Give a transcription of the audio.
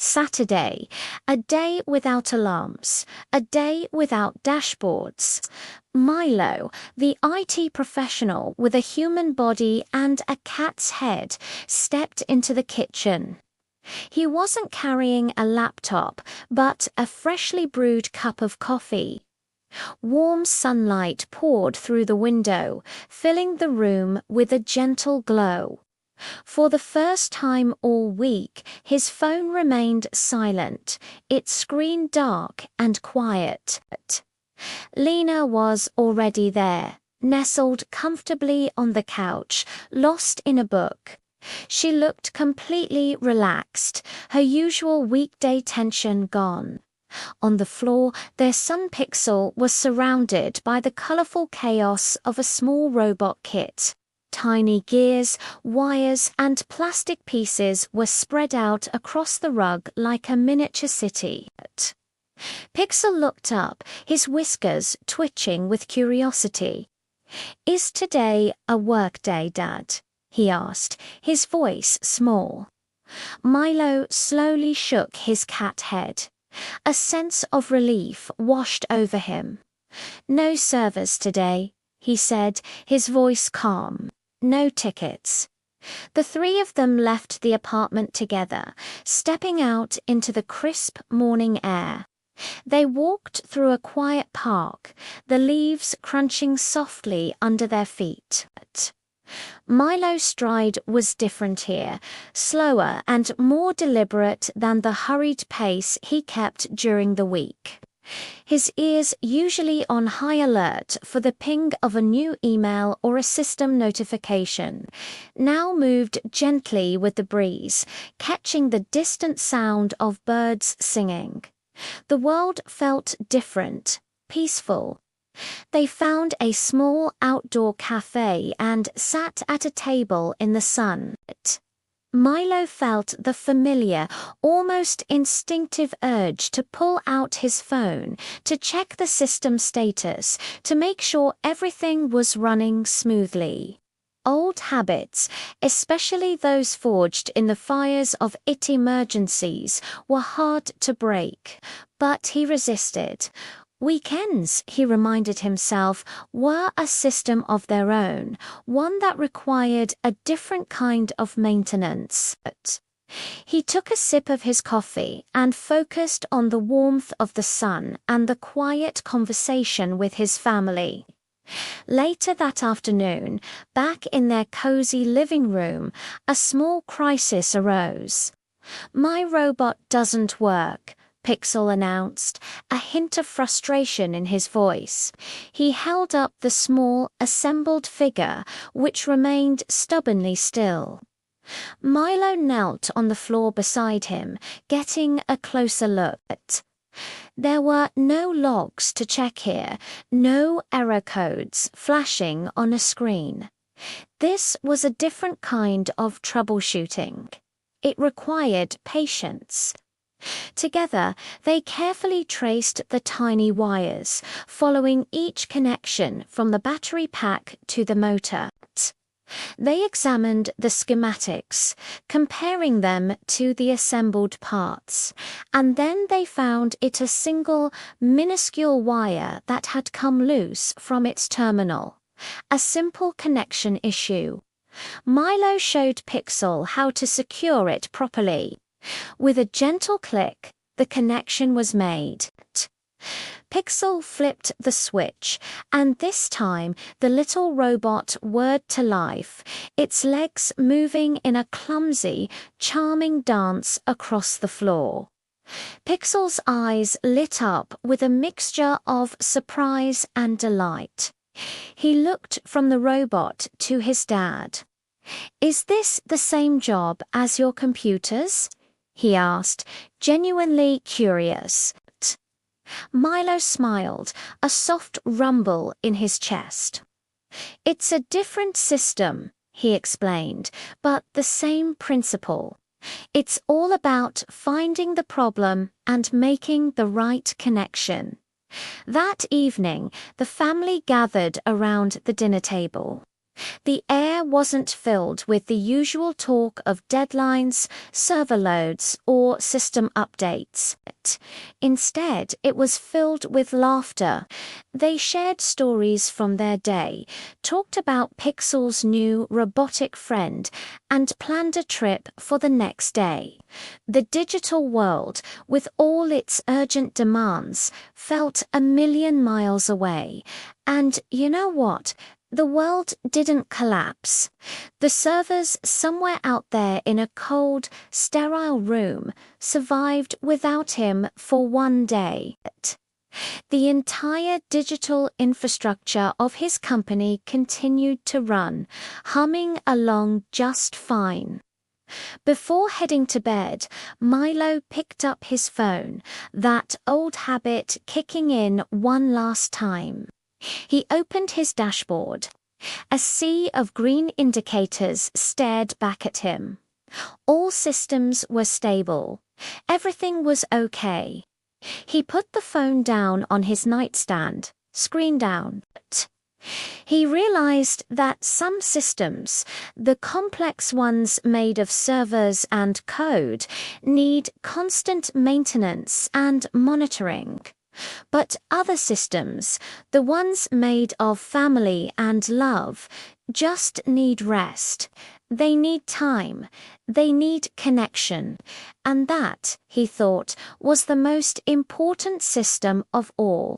Saturday, a day without alarms, a day without dashboards. Milo, the IT professional with a human body and a cat's head, stepped into the kitchen. He wasn't carrying a laptop, but a freshly brewed cup of coffee. Warm sunlight poured through the window, filling the room with a gentle glow. For the first time all week, his phone remained silent, its screen dark and quiet. Lena was already there, nestled comfortably on the couch, lost in a book. She looked completely relaxed, her usual weekday tension gone. On the floor, their son Pixel was surrounded by the colorful chaos of a small robot kit. Tiny gears, wires, and plastic pieces were spread out across the rug like a miniature city. Pixel looked up, his whiskers twitching with curiosity. "Is today a work day, Dad?" he asked, his voice small. Milo slowly shook his cat head. A sense of relief washed over him. "No servers today," he said, his voice calm. "No tickets." The three of them left the apartment together, stepping out into the crisp morning air. They walked through a quiet park, the leaves crunching softly under their feet. Milo's stride was different here, slower and more deliberate than the hurried pace he kept during the week. His ears usually on high alert for the ping of a new email or a system notification, now moved gently with the breeze, catching the distant sound of birds singing. The world felt different, peaceful. They found a small outdoor cafe and sat at a table in the sun. Milo felt the familiar, almost instinctive urge to pull out his phone, to check the system status, to make sure everything was running smoothly. Old habits, especially those forged in the fires of IT emergencies, were hard to break, but he resisted. Weekends, he reminded himself, were a system of their own, one that required a different kind of maintenance. He took a sip of his coffee and focused on the warmth of the sun and the quiet conversation with his family. Later that afternoon, back in their cozy living room, a small crisis arose. "My robot doesn't work," Pixel announced, a hint of frustration in his voice. He held up the small, assembled figure, which remained stubbornly still. Milo knelt on the floor beside him, getting a closer look. There were no logs to check here, no error codes flashing on a screen. This was a different kind of troubleshooting. It required patience. Together, they carefully traced the tiny wires, following each connection from the battery pack to the motor. They examined the schematics, comparing them to the assembled parts, and then they found it a single, minuscule wire that had come loose from its terminal. A simple connection issue. Milo showed Pixel how to secure it properly. With a gentle click, the connection was made. Pixel flipped the switch, and this time the little robot whirred to life, its legs moving in a clumsy, charming dance across the floor. Pixel's eyes lit up with a mixture of surprise and delight. He looked from the robot to his dad. "Is this the same job as your computers?" he asked, genuinely curious. Milo smiled, a soft rumble in his chest. "It's a different system," he explained, "but the same principle. It's all about finding the problem and making the right connection." That evening, the family gathered around the dinner table. The air wasn't filled with the usual talk of deadlines, server loads, or system updates. Instead, it was filled with laughter. They shared stories from their day, talked about Pixel's new robotic friend, and planned a trip for the next day. The digital world, with all its urgent demands, felt a million miles away. And you know what? The world didn't collapse. The servers somewhere out there in a cold, sterile room survived without him for one day. The entire digital infrastructure of his company continued to run, humming along just fine. Before heading to bed, Milo picked up his phone, that old habit kicking in one last time. He opened his dashboard. A sea of green indicators stared back at him. All systems were stable. Everything was okay. He put the phone down on his nightstand, screen down. He realized that some systems, the complex ones made of servers and code, need constant maintenance and monitoring. But other systems, the ones made of family and love, just need rest. They need time. They need connection. And that, he thought, was the most important system of all.